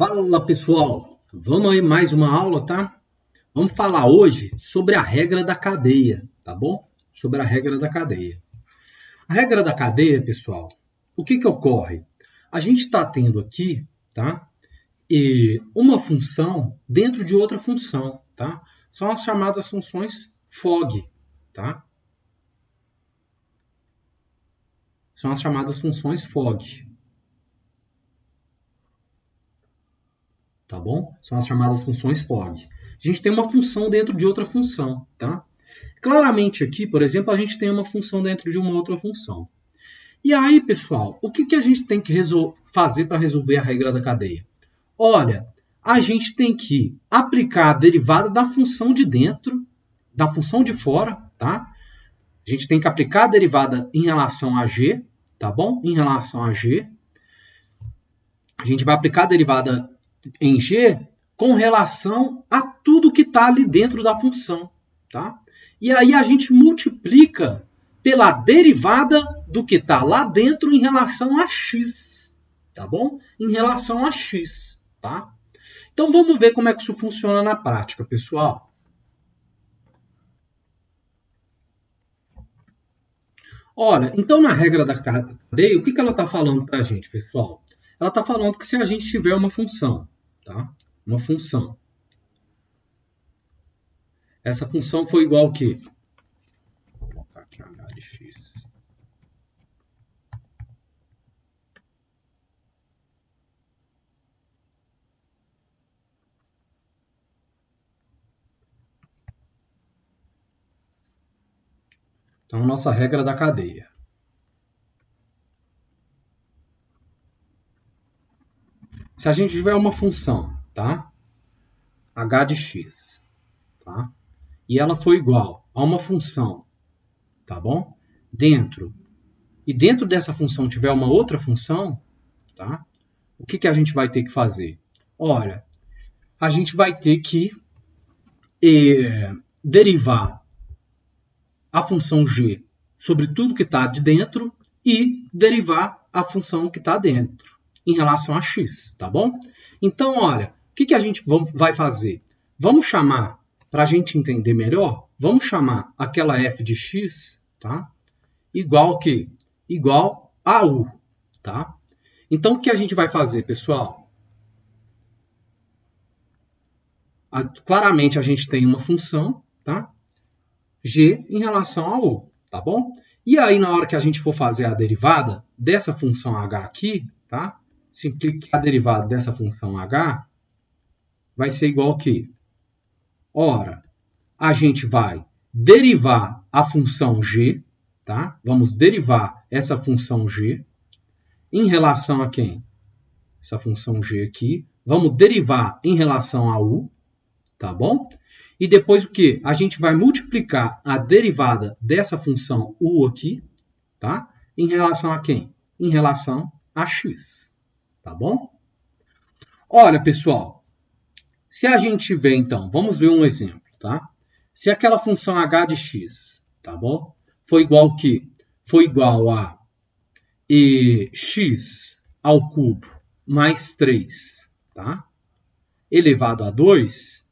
Fala pessoal, vamos aí mais uma aula, tá? Vamos falar hoje sobre a regra da cadeia, tá bom? Sobre a regra da cadeia. A regra da cadeia, pessoal, o que ocorre? A gente está tendo aqui, tá? Uma função dentro de outra função, tá? São as chamadas funções FOG, tá? São as chamadas funções FOG. Tá bom? São as chamadas funções FOG. A gente tem uma função dentro de outra função, tá? Claramente aqui, por exemplo, a gente tem uma função dentro de uma outra função. E aí, pessoal, o que a gente tem que fazer para resolver a regra da cadeia? Olha, a gente tem que aplicar a derivada da função de dentro, da função de fora, tá? A gente tem que aplicar a derivada em relação a g, tá bom? Em relação a g. A gente vai aplicar a derivada em g com relação a tudo que está ali dentro da função, tá? E aí a gente multiplica pela derivada do que está lá dentro em relação a x, tá bom? Em relação a x, tá? Então vamos ver como é que isso funciona na prática, pessoal. Olha, então na regra da cadeia, o que ela está falando para a gente, pessoal? Ela está falando que se a gente tiver uma função, tá? Uma função. Essa função foi igual ao quê? Vou colocar aqui h de x. Então, nossa regra da cadeia. Se a gente tiver uma função, tá? h de x, tá? E ela foi igual a uma função, tá bom? Dentro dessa função tiver uma outra função, tá? O que a gente vai ter que fazer? Olha, a gente vai ter que derivar a função g sobre tudo que está de dentro e derivar a função que está dentro em relação a x, tá bom? Então, olha, o que a gente vai fazer? Vamos chamar, para a gente entender melhor, vamos chamar aquela f de x, tá? Igual que? Igual a u, tá? Então, o que a gente vai fazer, pessoal? Claramente, a gente tem uma função, tá? G em relação a u, tá bom? E aí, na hora que a gente for fazer a derivada dessa função h aqui, tá? Simplificar a derivada dessa função h vai ser igual a quê? Ora, a gente vai derivar a função g, tá? Vamos derivar essa função g em relação a quem? Essa função g aqui. Vamos derivar em relação a u, tá bom? E depois o quê? A gente vai multiplicar a derivada dessa função u aqui, tá? Em relação a quem? Em relação a x, tá bom? Olha, pessoal, se a gente tiver, então, vamos ver um exemplo, tá? Se aquela função h de x, tá bom? Foi igual a quê? Foi igual a x ao cubo mais 3, tá? Elevado a 2,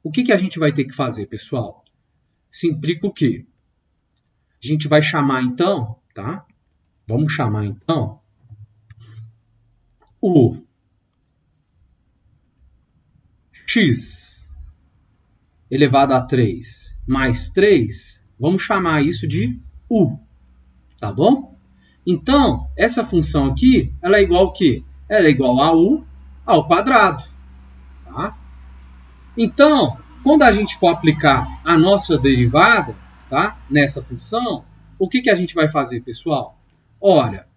o que a gente vai ter que fazer, pessoal? Simplifica o quê? A gente vai chamar, então, tá? Vamos chamar, então, o x elevado a 3 mais 3, vamos chamar isso de u, tá bom? Então, essa função aqui, ela é igual ao quê? Ela é igual a u ao quadrado, tá? Então, quando a gente for aplicar a nossa derivada, tá, nessa função, o que a gente vai fazer, pessoal? Olha,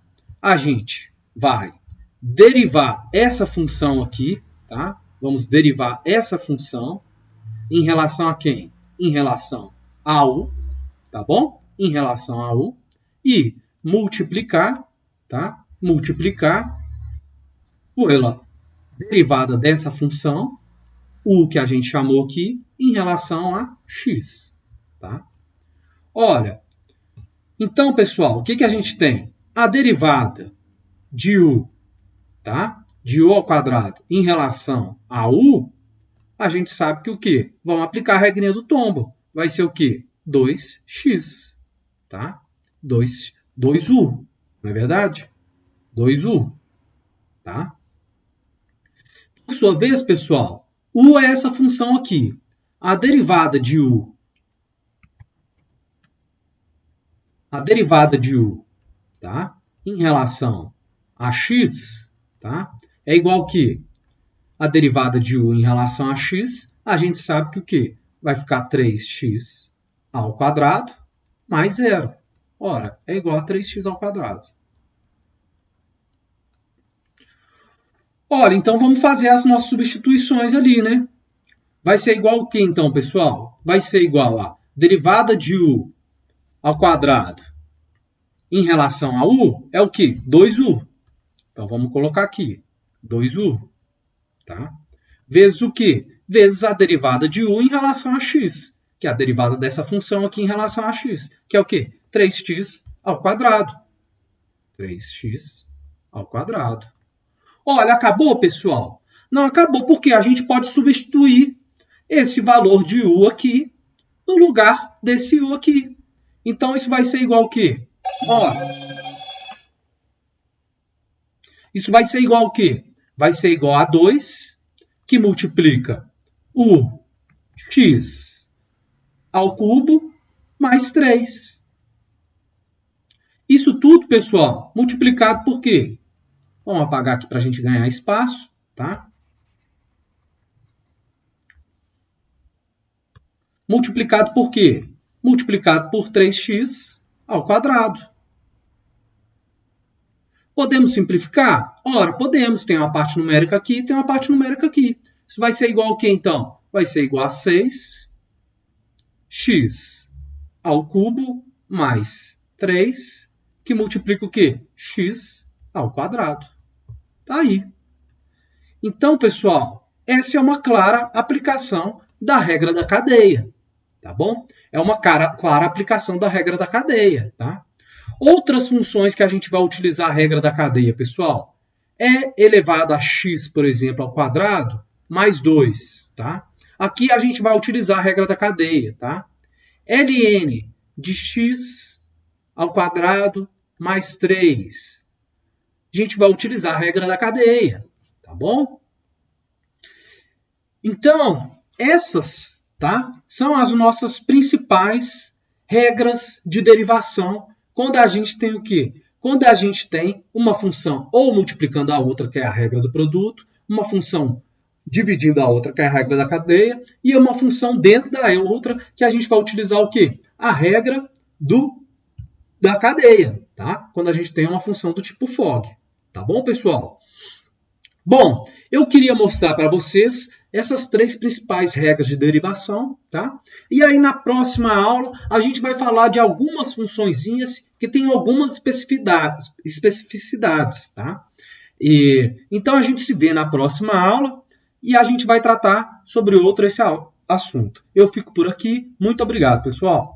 a gente vai derivar essa função aqui, tá? Vamos derivar essa função em relação a quem? Em relação a u, tá bom? Em relação a u. E multiplicar, tá? Multiplicar pela derivada dessa função, u que a gente chamou aqui, em relação a x, tá? Olha, então, pessoal, o que a gente tem? A derivada de u, tá? de u ao quadrado em relação a u, a gente sabe que o quê? Vamos aplicar a regrinha do tombo. Vai ser o quê? 2x, tá? 2u, não é verdade? 2u, tá? Por sua vez, pessoal, u é essa função aqui. A derivada de u, tá? Em relação a x, tá? É igual que a derivada de u em relação a x, a gente sabe que o quê? Vai ficar 3x ao quadrado mais 0. Ora, é igual a 3x ao quadrado. Ora, então vamos fazer as nossas substituições ali, né? Vai ser igual o quê, então, pessoal? Vai ser igual a derivada de u ao quadrado em relação a u é o quê? 2u. Então, vamos colocar aqui. 2u. Tá? Vezes o quê? Vezes a derivada de u em relação a x, que é a derivada dessa função aqui em relação a x, que é o quê? 3x ao quadrado. 3x ao quadrado. Olha, acabou, pessoal? Não acabou, porque a gente pode substituir esse valor de u aqui no lugar desse u aqui. Então, isso vai ser igual ao quê? Isso vai ser igual ao quê? Vai ser igual a 2, que multiplica o x ao cubo mais 3. Isso tudo, pessoal, multiplicado por quê? Vamos apagar aqui para a gente ganhar espaço, tá? Multiplicado por quê? Multiplicado por 3x ao quadrado. Podemos simplificar? Ora, podemos. Tem uma parte numérica aqui e tem uma parte numérica aqui. Isso vai ser igual ao quê, então? Vai ser igual a 6x ao cubo mais 3, que multiplica o quê? X ao quadrado. Tá aí. Então, pessoal, essa é uma clara aplicação da regra da cadeia. Tá bom? É uma clara aplicação da regra da cadeia, tá? Outras funções que a gente vai utilizar a regra da cadeia, pessoal, é elevado a x, por exemplo, ao quadrado, mais 2, tá? Aqui a gente vai utilizar a regra da cadeia, tá? ln de x ao quadrado mais 3. A gente vai utilizar a regra da cadeia, tá bom? Então, essas, tá, são as nossas principais regras de derivação quando a gente tem o quê? Quando a gente tem uma função ou multiplicando a outra, que é a regra do produto, uma função dividindo a outra, que é a regra da cadeia, e uma função dentro da outra, que a gente vai utilizar o quê? A regra da cadeia, tá? Quando a gente tem uma função do tipo FOG. Tá bom, pessoal? Bom, eu queria mostrar para vocês essas 3 principais regras de derivação, tá? E aí, na próxima aula, a gente vai falar de algumas funçõezinhas que têm algumas especificidades, tá? Então, a gente se vê na próxima aula e a gente vai tratar sobre outro esse assunto. Eu fico por aqui. Muito obrigado, pessoal.